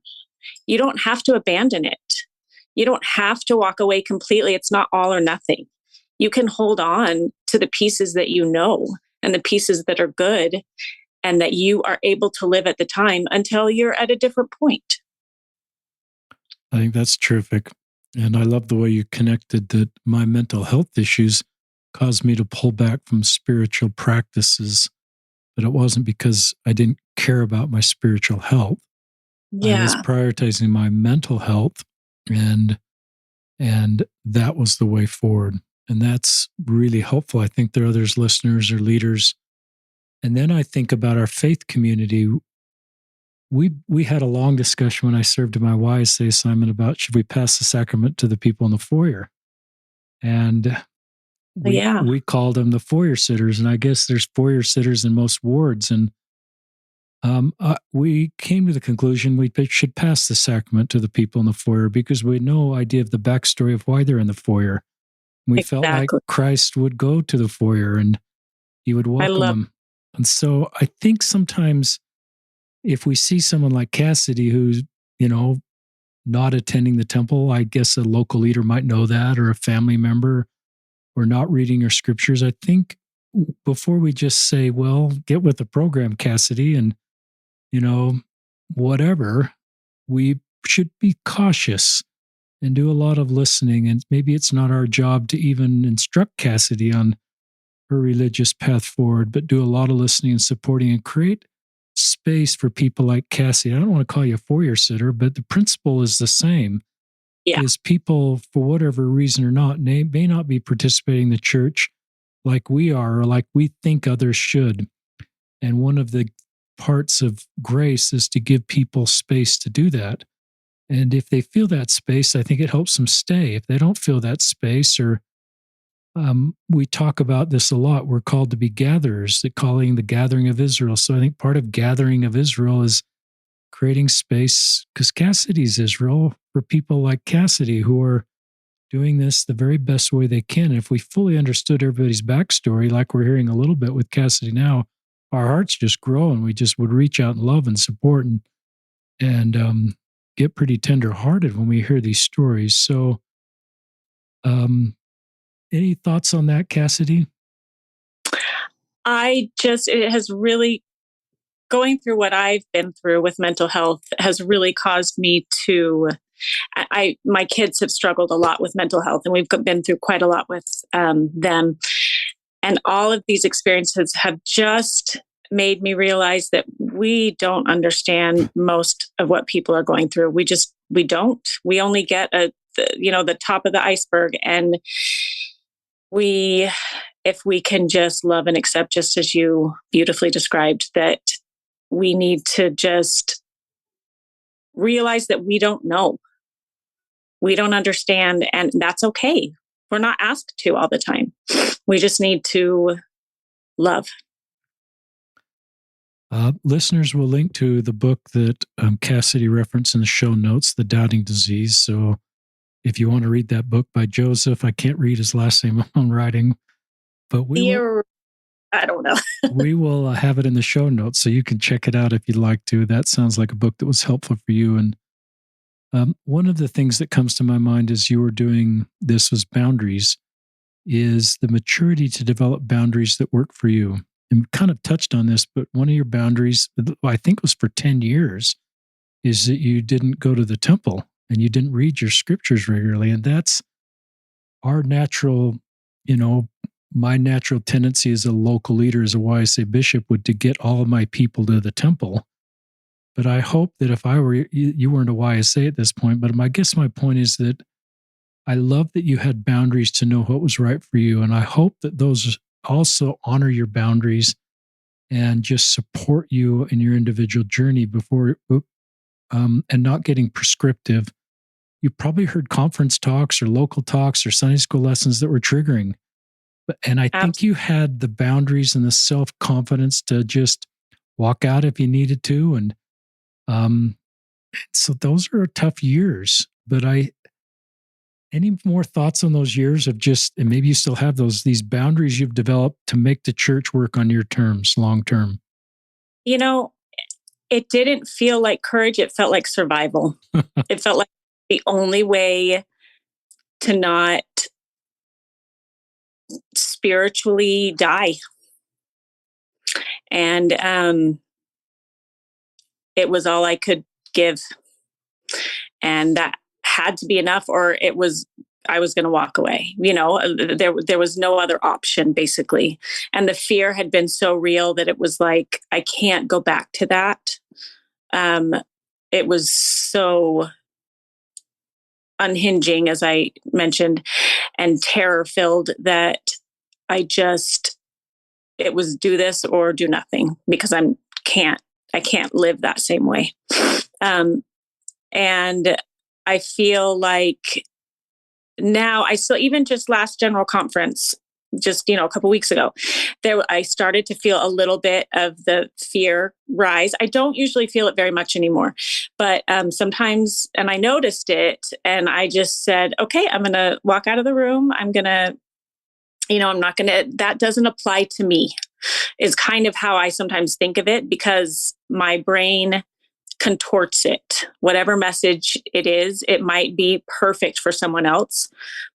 You don't have to abandon it. You don't have to walk away completely. It's not all or nothing. You can hold on to the pieces that you know and the pieces that are good and that you are able to live at the time until you're at a different point. I think that's terrific. And I love the way you connected that my mental health issues caused me to pull back from spiritual practices, but it wasn't because I didn't care about my spiritual health. I was Yeah. prioritizing my mental health, and that was the way forward. And that's really helpful. I think there are others listeners or leaders. And then I think about our faith community. We had a long discussion when I served in my YSA assignment about should we pass the sacrament to the people in the foyer, and Yeah. we called them the foyer sitters, and I guess there's foyer sitters in most wards, and we came to the conclusion we should pass the sacrament to the people in the foyer because we had no idea of the backstory of why they're in the foyer. We felt like Exactly. Christ would go to the foyer and he would I welcome love. them. And so I think sometimes if we see someone like Cassidy who's, not attending the temple, I guess a local leader might know that, or a family member, or not reading her scriptures. I think before we just say, well, get with the program, Cassidy, and, you know, whatever, we should be cautious and do a lot of listening. And maybe it's not our job to even instruct Cassidy on her religious path forward, but do a lot of listening and supporting and create space for people like Cassidy. I don't want to call you a foyer sitter, but the principle is the same. Yeah. Is people, for whatever reason or not, may not be participating in the church like we are or like we think others should. And one of the parts of grace is to give people space to do that. And if they feel that space, I think it helps them stay. If they don't feel that space, or we talk about this a lot, we're called to be gatherers, calling the gathering of Israel. So I think part of gathering of Israel is creating space, because Cassidy's Israel, for people like Cassidy who are doing this the very best way they can. If we fully understood everybody's backstory, like we're hearing a little bit with Cassidy now, our hearts just grow and we just would reach out and love and support and get pretty tenderhearted when we hear these stories. So, any thoughts on that, Cassidy? It has really, going through what I've been through with mental health has really caused me to, my kids have struggled a lot with mental health and we've been through quite a lot with them. And all of these experiences have just made me realize that we don't understand most of what people are going through. We don't. We only get the top of the iceberg. And we, if we can just love and accept, just as you beautifully described, that we need to just realize that we don't know. We don't understand, and that's okay. We're not asked to all the time. We just need to love. Listeners will link to the book that Cassidy referenced in the show notes, The Doubting Disease. So if you want to read that book by Joseph, I can't read his last name on writing, but I don't know. we will have it in the show notes so you can check it out if you'd like to. That sounds like a book that was helpful for you. And one of the things that comes to my mind as you were doing this was boundaries, is the maturity to develop boundaries that work for you. And we kind of touched on this, but one of your boundaries, I think was for 10 years, is that you didn't go to the temple and you didn't read your scriptures regularly. And that's our natural, my natural tendency as a local leader, as a YSA bishop, would to get all of my people to the temple. But I hope that if I were, you weren't a YSA at this point, but I guess my point is that I love that you had boundaries to know what was right for you. And I hope that those also honor your boundaries and just support you in your individual journey and not getting prescriptive. You probably heard conference talks or local talks or Sunday school lessons that were triggering. And I think you had the boundaries and the self-confidence to just walk out if you needed to. And so those are tough years. But any more thoughts on those years of just, and maybe you still have these boundaries you've developed to make the church work on your terms long term? It didn't feel like courage. It felt like survival. It felt like the only way to not spiritually die. And it was all I could give. And that had to be enough, or I was going to walk away. There was no other option, basically. And the fear had been so real that it was like, I can't go back to that. It was so unhinging, as I mentioned, and terror filled that it was do this or do nothing, because I can't live that same way. And I feel like now even just last general conference, just, a couple weeks ago, I started to feel a little bit of the fear rise. I don't usually feel it very much anymore, but sometimes, and I noticed it, and I just said, okay, I'm going to walk out of the room. I'm going to, I'm not going to, that doesn't apply to me, is kind of how I sometimes think of it, because my brain contorts it. Whatever message it is, it might be perfect for someone else,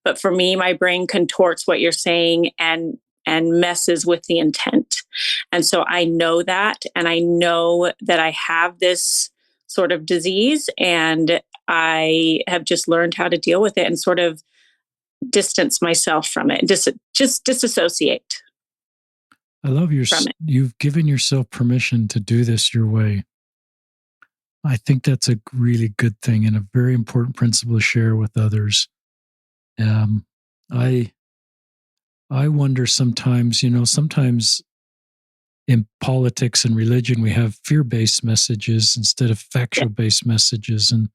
but for me, my brain contorts what you're saying and messes with the intent. And so I know that, and I know that I have this sort of disease, and I have just learned how to deal with it and sort of distance myself from it, just disassociate. I love you've given yourself permission to do this your way. I think that's a really good thing and a very important principle to share with others. I wonder sometimes, sometimes in politics and religion, we have fear-based messages instead of factual-based messages. And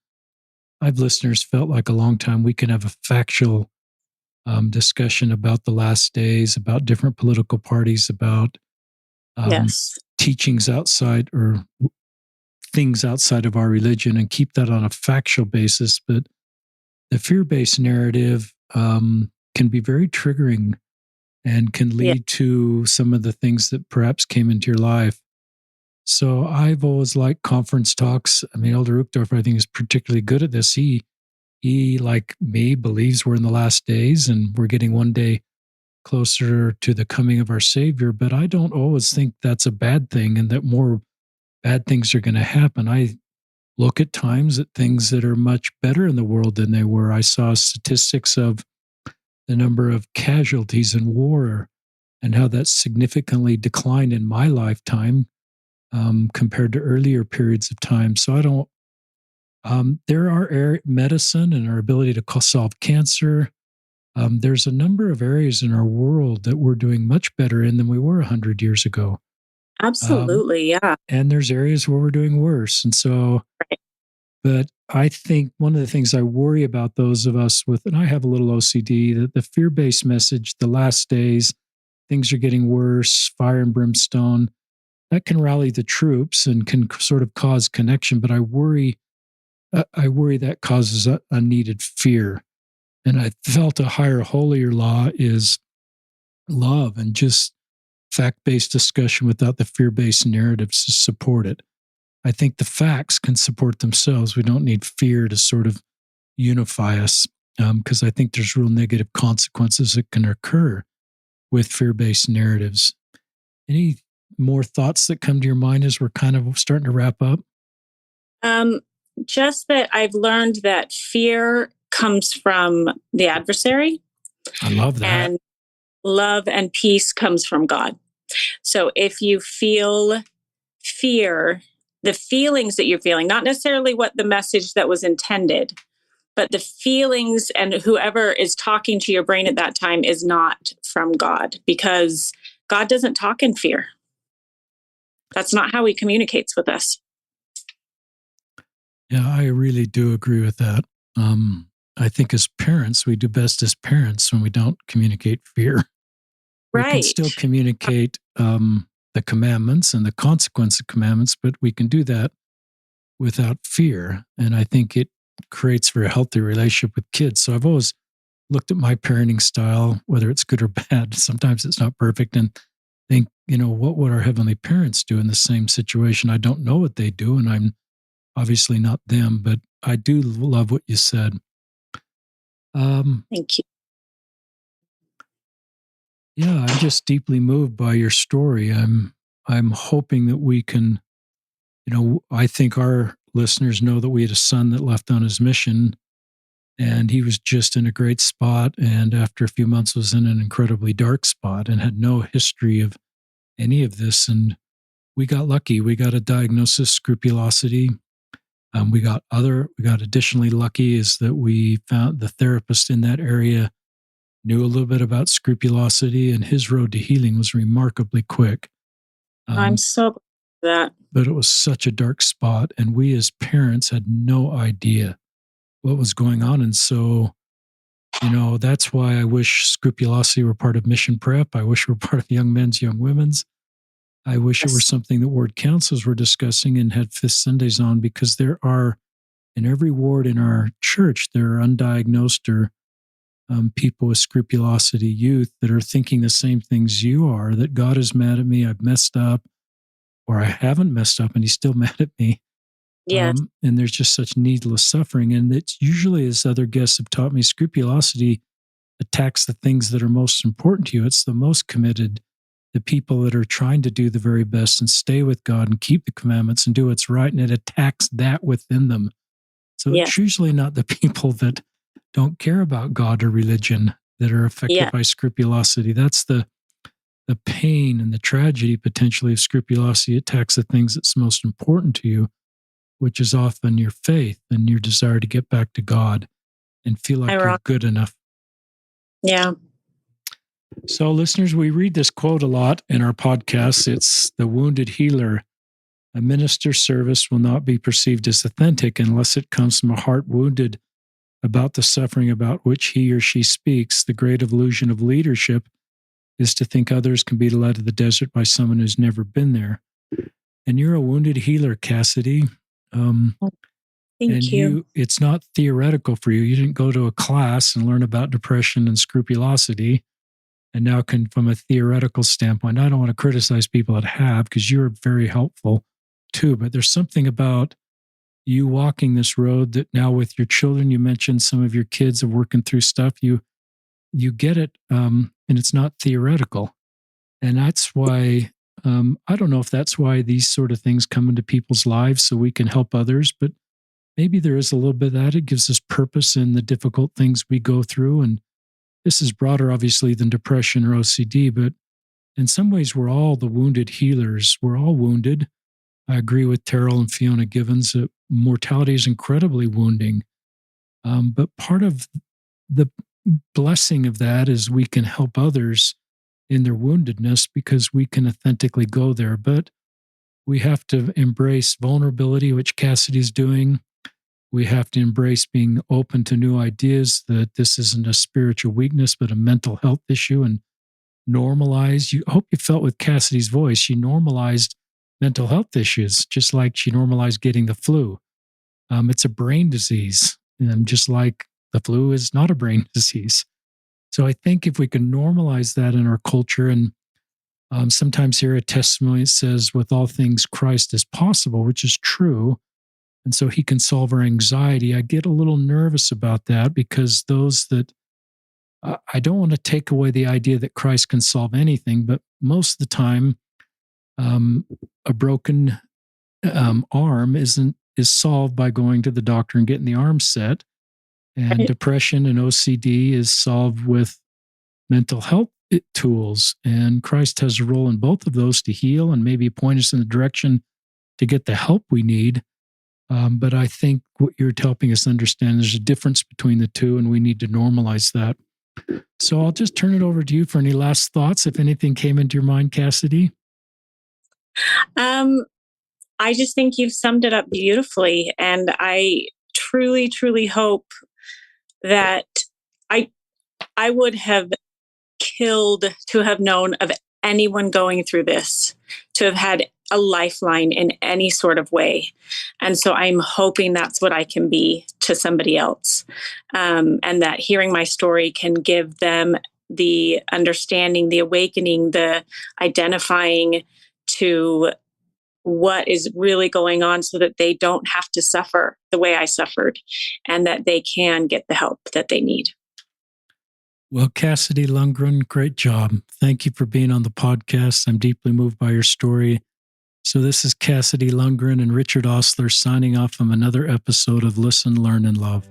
I've listeners felt like a long time we can have a factual discussion about the last days, about different political parties, about teachings outside or things outside of our religion, and keep that on a factual basis. But the fear-based narrative can be very triggering and can lead to some of the things that perhaps came into your life. So I've always liked conference talks. I mean, Elder Uchtdorf, I think, is particularly good at this. He, like me, believes we're in the last days and we're getting one day closer to the coming of our Savior. But I don't always think that's a bad thing and that more bad things are going to happen. I look at times at things that are much better in the world than they were. I saw statistics of the number of casualties in war and how that significantly declined in my lifetime compared to earlier periods of time. So I don't, there are medicine and our ability to solve cancer. There's a number of areas in our world that we're doing much better in than we were 100 years ago. Absolutely, yeah. And there's areas where we're doing worse. And so, but I think one of the things I worry about those of us with, and I have a little OCD, that the fear-based message, the last days, things are getting worse, fire and brimstone, that can rally the troops and can sort of cause connection. But I worry that causes unneeded fear. And I felt a higher, holier law is love and just fact-based discussion without the fear-based narratives to support it. I think the facts can support themselves. We don't need fear to sort of unify us, because I think there's real negative consequences that can occur with fear-based narratives. Any more thoughts that come to your mind as we're kind of starting to wrap up? Just that I've learned that fear comes from the adversary. I love that. And love and peace comes from God. So if you feel fear, the feelings that you're feeling, not necessarily what the message that was intended, but the feelings and whoever is talking to your brain at that time is not from God, because God doesn't talk in fear. That's not how he communicates with us. Yeah, I really do agree with that. I think as parents, we do best as parents when we don't communicate fear. Right. We can still communicate the commandments and the consequence of commandments, but we can do that without fear. And I think it creates a very healthy relationship with kids. So I've always looked at my parenting style, whether it's good or bad. Sometimes it's not perfect, and think, what would our heavenly parents do in the same situation? I don't know what they do, and I'm obviously not them, but I do love what you said. Thank you. Yeah, I'm just deeply moved by your story. I'm hoping that we can, I think our listeners know that we had a son that left on his mission, and he was just in a great spot, and after a few months was in an incredibly dark spot and had no history of any of this. And we got lucky. We got a diagnosis, scrupulosity. We got additionally lucky is that we found the therapist in that area knew a little bit about scrupulosity, and his road to healing was remarkably quick. I'm so glad for that. But it was such a dark spot, and we as parents had no idea what was going on. And so, that's why I wish scrupulosity were part of mission prep. I wish we were part of young men's, young women's. I wish it were Yes. something that ward councils were discussing and had fifth Sundays on, because there are, in every ward in our church, there are undiagnosed or people with scrupulosity youth that are thinking the same things you are, that God is mad at me, I've messed up, or I haven't messed up and he's still mad at me. Yes. And there's just such needless suffering. And it's usually, as other guests have taught me, scrupulosity attacks the things that are most important to you. It's the most committed, the people that are trying to do the very best and stay with God and keep the commandments and do what's right. And it attacks that within them. So Yes. it's usually not the people that don't care about God or religion that are affected by scrupulosity. That's the pain and the tragedy potentially of scrupulosity. It attacks the things that's most important to you, which is often your faith and your desire to get back to God and feel like you're good enough. Yeah. So, listeners, we read this quote a lot in our podcasts. It's the wounded healer. A minister's service will not be perceived as authentic unless it comes from a heart wounded about the suffering about which he or she speaks. The great illusion of leadership is to think others can be led to the desert by someone who's never been there. And you're a wounded healer, Cassidy. Thank you. It's not theoretical for you. You didn't go to a class and learn about depression and scrupulosity. And now can, from a theoretical standpoint, I don't want to criticize people that have, because you're very helpful too. But there's something about you walking this road that now with your children, you mentioned some of your kids are working through stuff. You get it, and it's not theoretical. And that's why I don't know if that's why these sort of things come into people's lives so we can help others, but maybe there is a little bit of that. It gives us purpose in the difficult things we go through. And this is broader, obviously, than depression or OCD, but in some ways, we're all the wounded healers. We're all wounded. I agree with Terrell and Fiona Givens that mortality is incredibly wounding. But part of the blessing of that is we can help others in their woundedness because we can authentically go there. But we have to embrace vulnerability, which Cassidy's doing. We have to embrace being open to new ideas, that this isn't a spiritual weakness, but a mental health issue, and normalize. I hope you felt with Cassidy's voice, she normalized mental health issues, just like she normalized getting the flu. It's a brain disease, and just like the flu is not a brain disease. So I think if we can normalize that in our culture, and sometimes hear a testimony that says, with all things, Christ is possible, which is true. And so he can solve our anxiety. I get a little nervous about that because those that I don't want to take away the idea that Christ can solve anything, but most of the time, a broken arm is solved by going to the doctor and getting the arm set. And depression and OCD is solved with mental health tools. And Christ has a role in both of those to heal and maybe point us in the direction to get the help we need. But I think what you're helping us understand, there's a difference between the two, and we need to normalize that. So I'll just turn it over to you for any last thoughts, if anything came into your mind, Cassidy. I just think you've summed it up beautifully. And I truly, truly hope that I would have killed to have known of anyone going through this, to have had a lifeline in any sort of way. And so I'm hoping that's what I can be to somebody else. And that hearing my story can give them the understanding, the awakening, the identifying to what is really going on so that they don't have to suffer the way I suffered and that they can get the help that they need. Well, Cassidy Lundgren, great job. Thank you for being on the podcast. I'm deeply moved by your story. So this is Cassidy Lundgren and Richard Osler signing off from another episode of Listen, Learn, and Love.